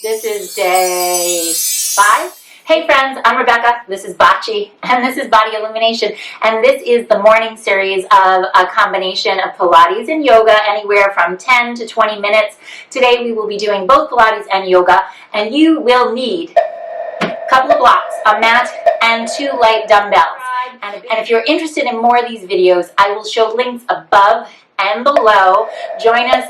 This is day 5. Hey friends, I'm Rebecca, this is Bocce, and this is Body Illumination, and this is the morning series of a combination of Pilates and yoga, anywhere from 10 to 20 minutes. Today we will be doing both Pilates and yoga, and you will need a couple of blocks, a mat, and 2 light dumbbells. And if you're interested in more of these videos, I will show links above and below. Join us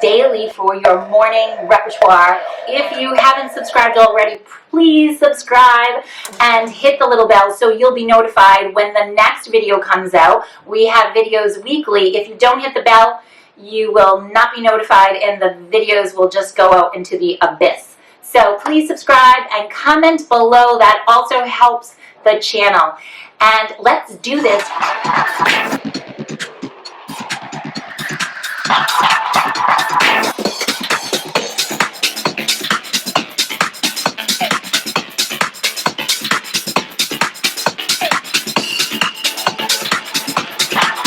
daily for your morning repertoire. If you haven't subscribed already, please subscribe and hit the little bell so you'll be notified when the next video comes out. We have videos weekly. If you don't hit the bell, you will not be notified and the videos will just go out into the abyss. So please subscribe and comment below. That also helps the channel. And let's do this.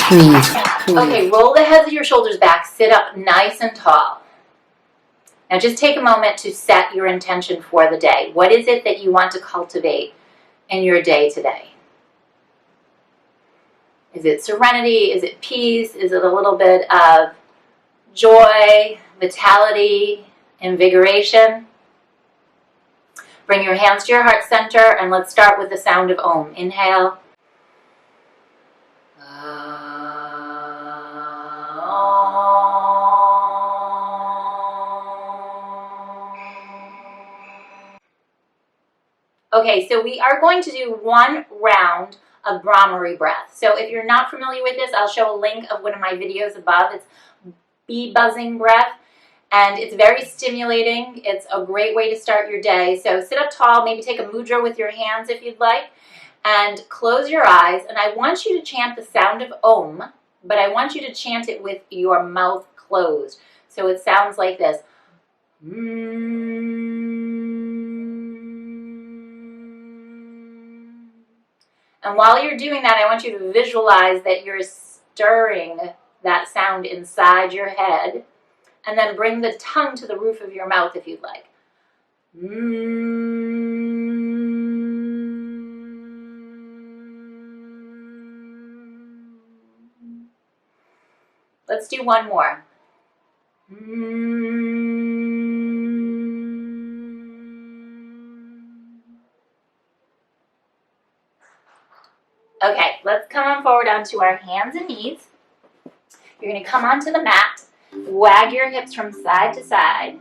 Please. Okay, roll the heads of your shoulders back, sit up nice and tall. Now just take a moment to set your intention for the day. What is it that you want to cultivate in your day today? Is it serenity? Is it peace? Is it a little bit of joy, vitality, invigoration? Bring your hands to your heart center and let's start with the sound of Om. Inhale. Okay, so we are going to do 1 round of Brahmari breath. So if you're not familiar with this, I'll show a link of one of my videos above. It's bee buzzing breath, and it's very stimulating. It's a great way to start your day. So sit up tall, maybe take a mudra with your hands if you'd like, and close your eyes. And I want you to chant the sound of Om, but I want you to chant it with your mouth closed. So it sounds like this. And while you're doing that, I want you to visualize that you're stirring that sound inside your head, and then bring the tongue to the roof of your mouth if you'd like. Let's do 1 more. Okay, let's come on forward onto our hands and knees. You're going to come onto the mat, wag your hips from side to side,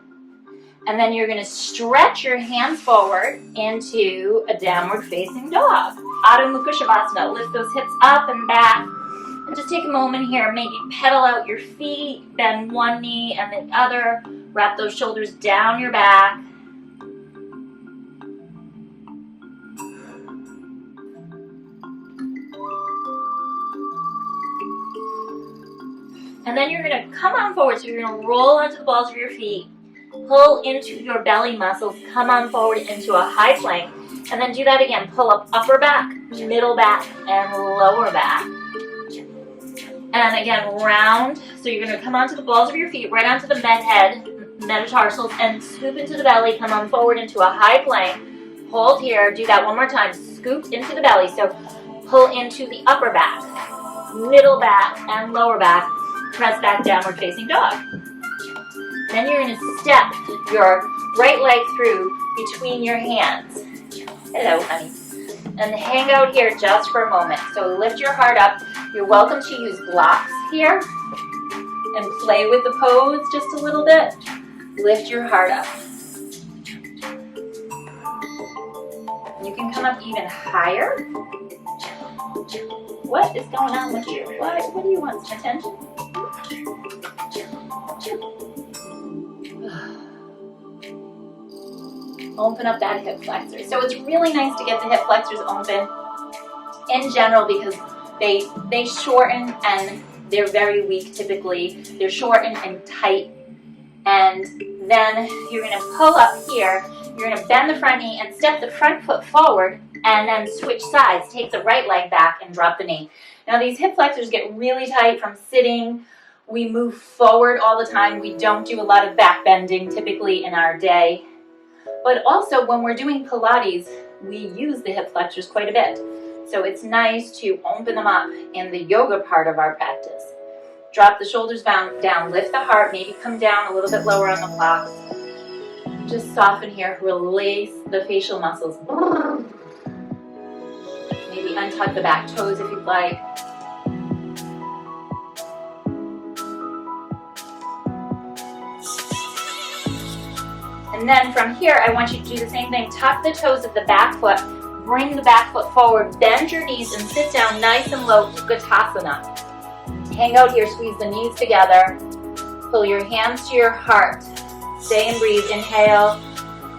and then you're going to stretch your hands forward into a downward facing dog. Adho Mukha Shavasana. Lift those hips up and back. And just take a moment here, maybe pedal out your feet, bend one knee and the other, wrap those shoulders down your back. And then you're going to come on forward, so you're going to roll onto the balls of your feet, pull into your belly muscles, come on forward into a high plank, and then do that again. Pull up upper back, middle back, and lower back. And again, round. So you're going to come onto the balls of your feet, right onto the metatarsals, and scoop into the belly, come on forward into a high plank. Hold here, do that one more time. Scoop into the belly, so pull into the upper back, middle back, and lower back. Press back, downward facing dog. Then you're going to step your right leg through between your hands. Hello, honey. And hang out here just for a moment. So lift your heart up. You're welcome to use blocks here and play with the pose just a little bit. Lift your heart up. You can come up even higher. What is going on with you? What do you want? Some attention? Open up that hip flexor. So it's really nice to get the hip flexors open in general because they shorten and they're very weak typically. They're shortened and tight. And then you're going to pull up here. You're going to bend the front knee and step the front foot forward and then switch sides. Take the right leg back and drop the knee. Now these hip flexors get really tight from sitting. We move forward all the time. We don't do a lot of back bending typically in our day. But also when we're doing Pilates, we use the hip flexors quite a bit. So it's nice to open them up in the yoga part of our practice. Drop the shoulders down, lift the heart, maybe come down a little bit lower on the blocks. Just soften here, release the facial muscles. Maybe untuck the back toes if you'd like. And then from here, I want you to do the same thing. Tuck the toes of the back foot, bring the back foot forward, bend your knees and sit down nice and low, Utkatasana. Hang out here, squeeze the knees together. Pull your hands to your heart. Stay and breathe. Inhale,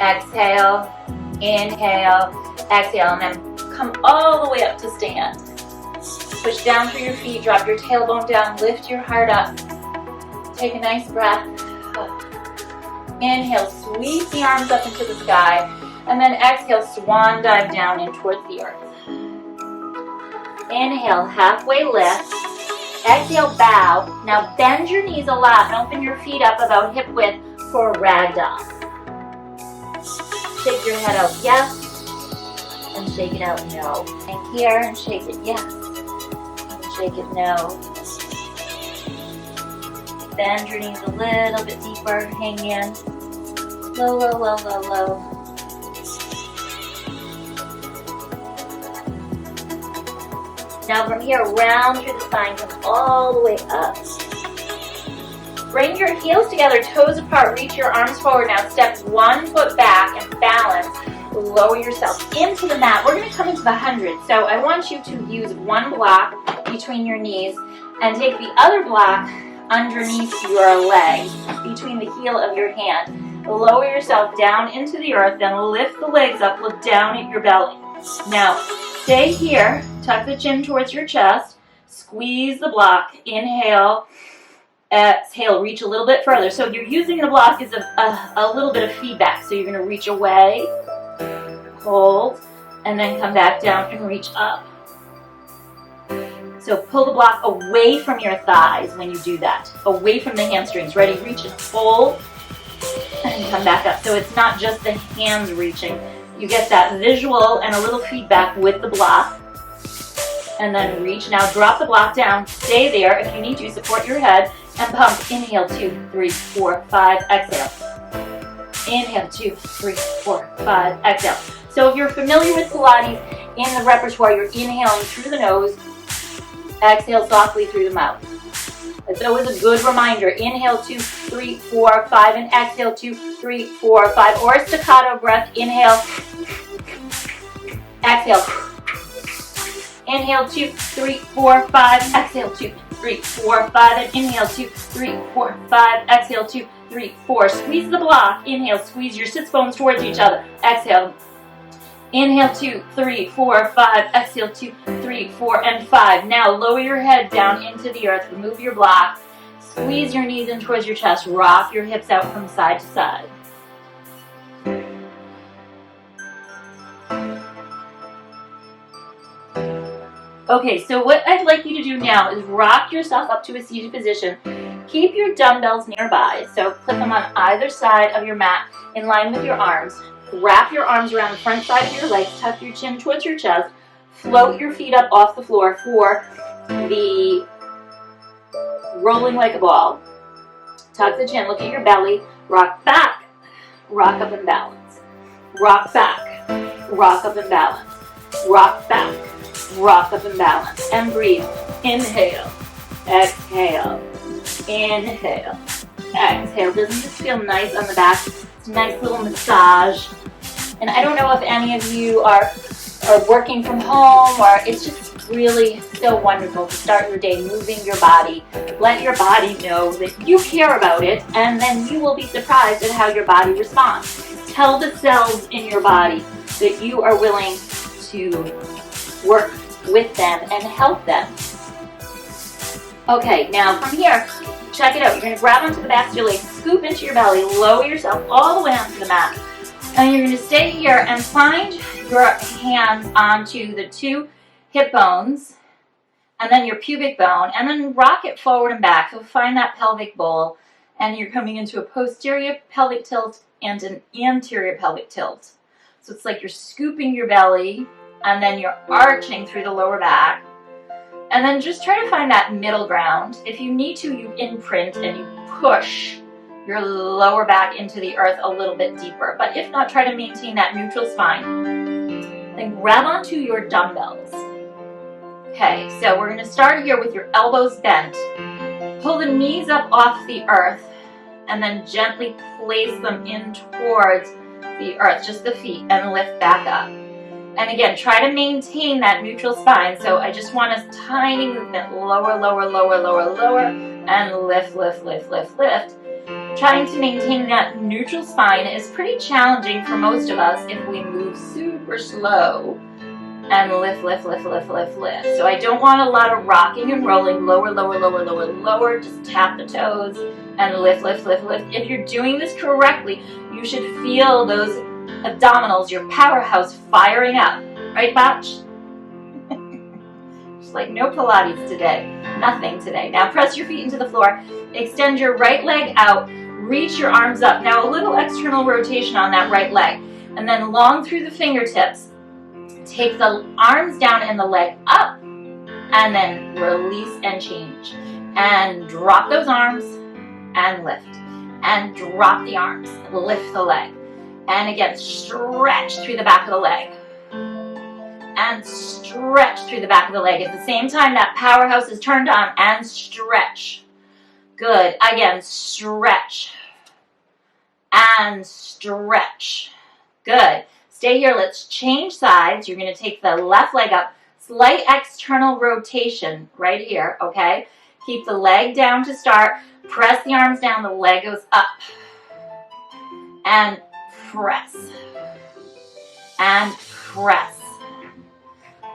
exhale, inhale, exhale, and then come all the way up to stand. Push down through your feet, drop your tailbone down, lift your heart up. Take a nice breath. Inhale, sweep the arms up into the sky, and then exhale, swan dive down in towards the earth. Inhale, halfway lift. Exhale, bow. Now bend your knees a lot and open your feet up about hip width for ragdoll. Shake your head out, yes, and shake it out, no. And here, and shake it, yes, and shake it, no. Bend your knees a little bit deeper, hang in. Low, low, low, low, low. Now from here, round through the spine, come all the way up. Bring your heels together, toes apart, reach your arms forward. Now step one foot back and balance. Lower yourself into the mat. We're going to come into the 100. So I want you to use one block between your knees and take the other block underneath your leg, between the heel of your hand. Lower yourself down into the earth, then lift the legs up, look down at your belly. Now, stay here, tuck the chin towards your chest, squeeze the block, inhale, exhale, reach a little bit further. So you're using the block as a little bit of feedback. So you're going to reach away, hold, and then come back down and reach up. So pull the block away from your thighs when you do that, away from the hamstrings. Ready? Reach and hold, and come back up. So it's not just the hands reaching. You get that visual and a little feedback with the block. And then reach. Now drop the block down. Stay there. If you need to, support your head and pump. Inhale, 2, 3, 4, 5. Exhale. Inhale, 2, 3, 4, 5. Exhale. So if you're familiar with Pilates, in the repertoire, you're inhaling through the nose. Exhale softly through the mouth. It's always a good reminder. Inhale, 2, 3, 4, 5, and exhale, 2, 3, 4, 5. Or a staccato breath. Inhale, exhale. Inhale, 2, 3, 4, 5. Exhale, 2, 3, 4, 5. And inhale, 2, 3, 4, 5. Exhale, 2, 3, 4. Squeeze the block. Inhale, squeeze your sits bones towards each other. Exhale. Inhale, 2, 3, 4, 5. Exhale, 2, 3, 4, and 5. Now lower your head down into the earth. Remove your block. Squeeze your knees in towards your chest. Rock your hips out from side to side. Okay, so what I'd like you to do now is rock yourself up to a seated position. Keep your dumbbells nearby. So put them on either side of your mat in line with your arms. Wrap your arms around the front side of your legs, tuck your chin towards your chest, float your feet up off the floor for the rolling like a ball. Tuck the chin, look at your belly, rock back, rock up and balance. Rock back, rock up and balance. Rock back, rock up and balance. And breathe. Inhale, exhale, inhale, exhale. Doesn't this feel nice on the back? It's a nice little massage. And I don't know if any of you are working from home, or it's just really so wonderful to start your day moving your body. Let your body know that you care about it, and then you will be surprised at how your body responds. Tell the cells in your body that you are willing to work with them and help them. Okay, now from here, check it out. You're going to grab onto the backs of your legs, scoop into your belly, lower yourself all the way onto the mat. And you're going to stay here and find your hands onto the 2 hip bones and then your pubic bone, and then rock it forward and back. So find that pelvic bowl and you're coming into a posterior pelvic tilt and an anterior pelvic tilt. So it's like you're scooping your belly and then you're arching through the lower back. And then just try to find that middle ground. If you need to, you imprint and you push your lower back into the earth a little bit deeper. But if not, try to maintain that neutral spine. Then grab onto your dumbbells. Okay, so we're going to start here with your elbows bent. Pull the knees up off the earth and then gently place them in towards the earth, just the feet, and lift back up. And again, try to maintain that neutral spine. So I just want a tiny movement, lower, lower, lower, lower, lower, and lift, lift, lift, lift, lift. Trying to maintain that neutral spine is pretty challenging for most of us if we move super slow. And lift, lift, lift, lift, lift, lift. So I don't want a lot of rocking and rolling. Lower, lower, lower, lower, lower. Just tap the toes and lift, lift, lift, lift. If you're doing this correctly, you should feel those abdominals, your powerhouse firing up. Right, Botch? Just like no Pilates today. Nothing today. Now press your feet into the floor. Extend your right leg out. Reach your arms up. Now a little external rotation on that right leg. And then long through the fingertips. Take the arms down and the leg up. And then release and change. And drop those arms and lift. And drop the arms. Lift the leg. And again, stretch through the back of the leg. And stretch through the back of the leg. At the same time, that powerhouse is turned on. And stretch. Good. Again, stretch. And stretch. Good. Stay here. Let's change sides. You're going to take the left leg up. Slight external rotation right here, okay? Keep the leg down to start. Press the arms down. The leg goes up. And press. And press.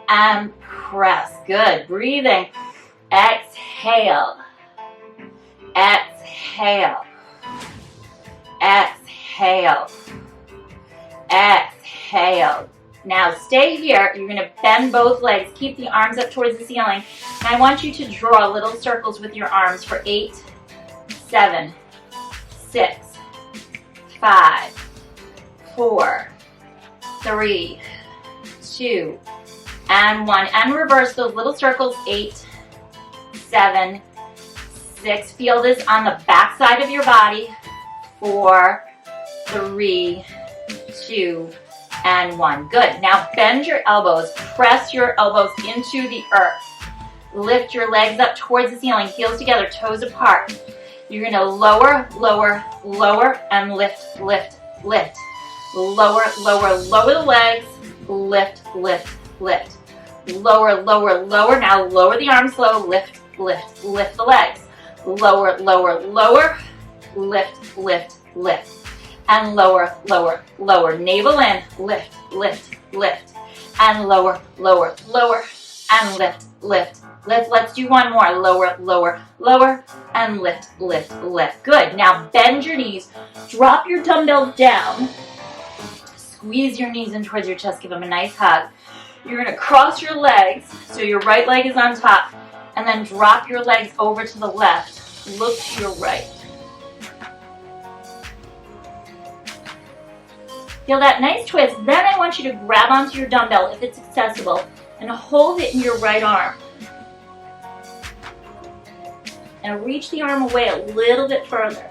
And press. Good. Breathing. Exhale. Exhale. Exhale. Exhale. Now stay here. You're going to bend both legs. Keep the arms up towards the ceiling. And I want you to draw little circles with your arms for 8, 7, 6, 5, 4, 3, 2, and 1. And reverse those little circles. 8, 7, 6. Feel this on the back side of your body. 4, 3, 2, and 1. Good. Now bend your elbows. Press your elbows into the earth. Lift your legs up towards the ceiling. Heels together, toes apart. You're going to lower, lower, lower, and lift, lift, lift. Lower, lower, lower the legs. Lift, lift, lift. Lower, lower, lower. Now lower the arms slow. Lift, lift, lift the legs. Lower, lower, lower. Lift, lift, lift. And lower, lower, lower. Navel in. Lift, lift, lift. And lower, lower, lower. And lift, lift, lift. Let's do one more. Lower, lower, lower. And lift, lift, lift. Good. Now bend your knees. Drop your dumbbells down. Squeeze your knees in towards your chest. Give them a nice hug. You're going to cross your legs. So your right leg is on top. And then drop your legs over to the left. Look to your right. Feel that nice twist. Then I want you to grab onto your dumbbell if it's accessible and hold it in your right arm. And reach the arm away a little bit further.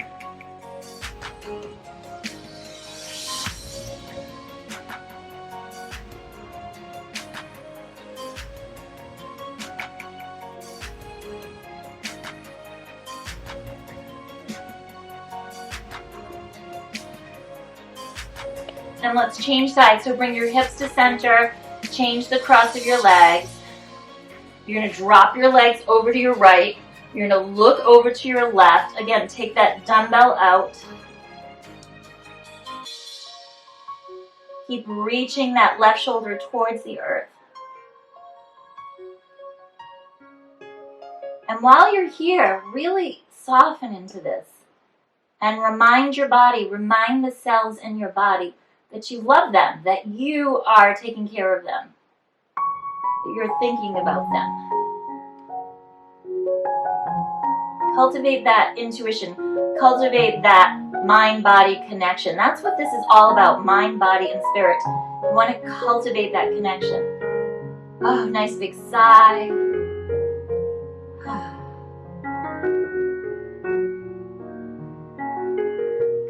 And let's change sides. So bring your hips to center. Change the cross of your legs. You're going to drop your legs over to your right. You're going to look over to your left. Again, take that dumbbell out. Keep reaching that left shoulder towards the earth. And while you're here, really soften into this. And remind your body, remind the cells in your body that you love them, that you are taking care of them, that you're thinking about them. Cultivate that intuition. Cultivate that mind-body connection. That's what this is all about, mind, body, and spirit. You want to cultivate that connection. Oh, nice big sigh.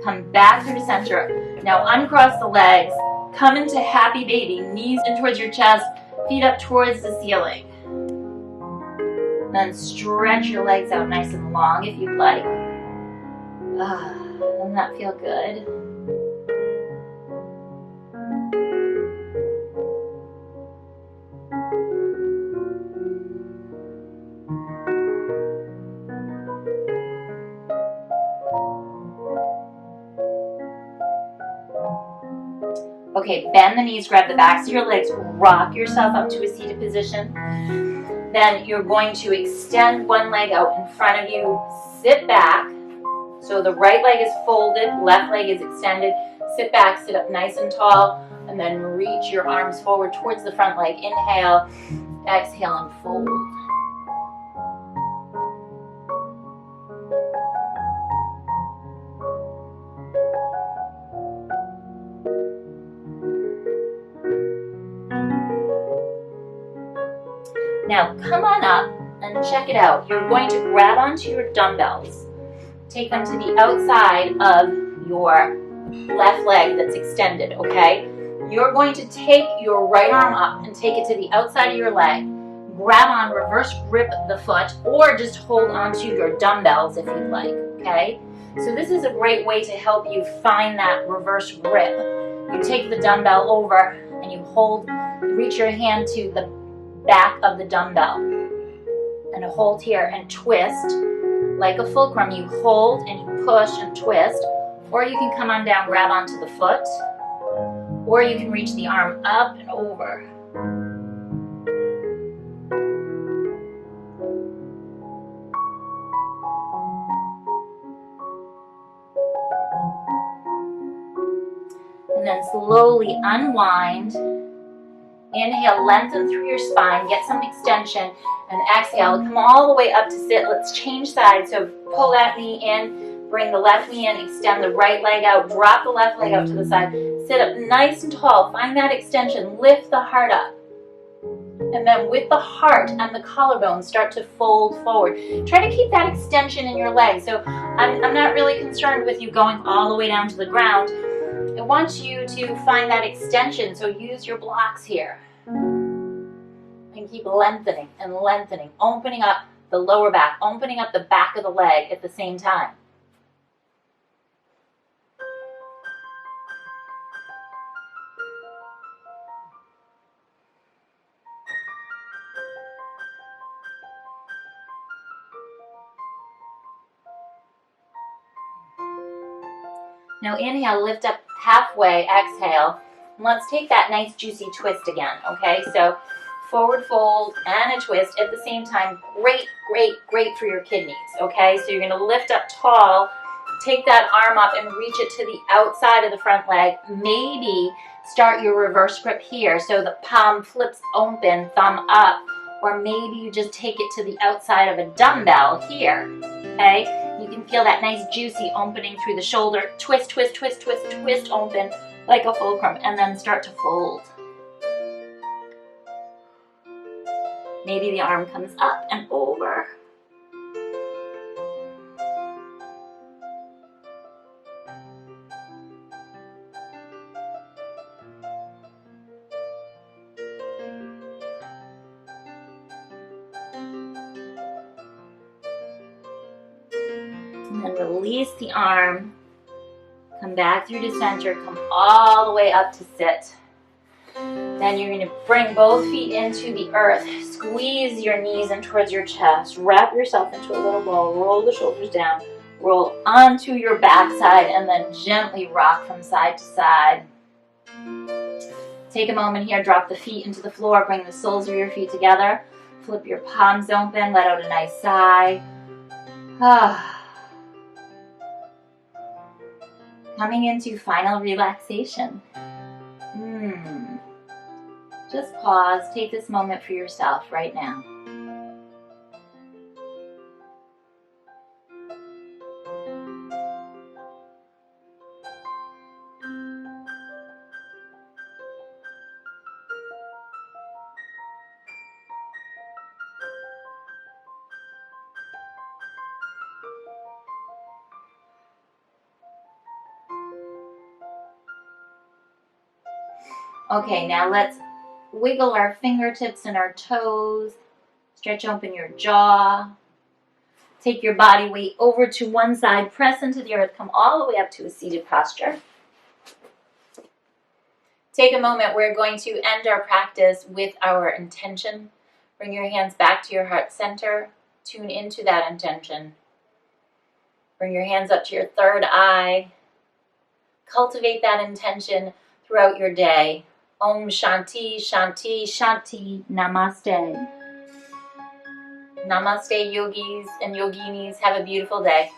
Come back through the center. Now uncross the legs. Come into happy baby. Knees in towards your chest. Feet up towards the ceiling. Then stretch your legs out nice and long if you'd like. Doesn't that feel good? Okay, bend the knees, grab the backs of your legs, rock yourself up to a seated position. Then you're going to extend one leg out in front of you, sit back. So the right leg is folded, left leg is extended. Sit back, sit up nice and tall, and then reach your arms forward towards the front leg. Inhale, exhale, and fold. Now come on up and check it out. You're going to grab onto your dumbbells. Take them to the outside of your left leg that's extended, okay? You're going to take your right arm up and take it to the outside of your leg. Grab on, reverse grip the foot, or just hold onto your dumbbells if you'd like, okay? So this is a great way to help you find that reverse grip. You take the dumbbell over and you hold, reach your hand to the back of the dumbbell and hold here and twist like a fulcrum. You hold and you push and twist, or you can come on down, grab onto the foot, or you can reach the arm up and over. And then slowly unwind. Inhale, lengthen through your spine, get some extension, and exhale, come all the way up to sit. Let's change sides. So pull that knee in, bring the left knee in, extend the right leg out, drop the left leg out to the side. Sit up nice and tall, find that extension, lift the heart up. And then with the heart and the collarbone, start to fold forward. Try to keep that extension in your leg. So I'm not really concerned with you going all the way down to the ground. I want you to find that extension, so use your blocks here. And keep lengthening and lengthening, opening up the lower back, opening up the back of the leg at the same time. Now inhale, lift up halfway, exhale. And let's take that nice juicy twist again, okay? So forward fold and a twist at the same time. Great, great, great for your kidneys, okay? So you're gonna lift up tall, take that arm up and reach it to the outside of the front leg. Maybe start your reverse grip here so the palm flips open, thumb up, or maybe you just take it to the outside of a dumbbell here, okay? You can feel that nice juicy opening through the shoulder. Twist, twist, twist, twist, twist open like a fulcrum, and then start to fold. Maybe the arm comes up and over. And then release the arm, come back through to center, come all the way up to sit. Then you're going to bring both feet into the earth, squeeze your knees in towards your chest, wrap yourself into a little ball, roll the shoulders down, roll onto your backside, and then gently rock from side to side. Take a moment here, drop the feet into the floor, bring the soles of your feet together, flip your palms open, let out a nice sigh. Coming into final relaxation. Just pause, take this moment for yourself right now. Okay, now let's wiggle our fingertips and our toes. Stretch open your jaw. Take your body weight over to one side. Press into the earth. Come all the way up to a seated posture. Take a moment. We're going to end our practice with our intention. Bring your hands back to your heart center. Tune into that intention. Bring your hands up to your third eye. Cultivate that intention throughout your day. Om Shanti, Shanti, Shanti, Namaste. Namaste, yogis and yoginis. Have a beautiful day.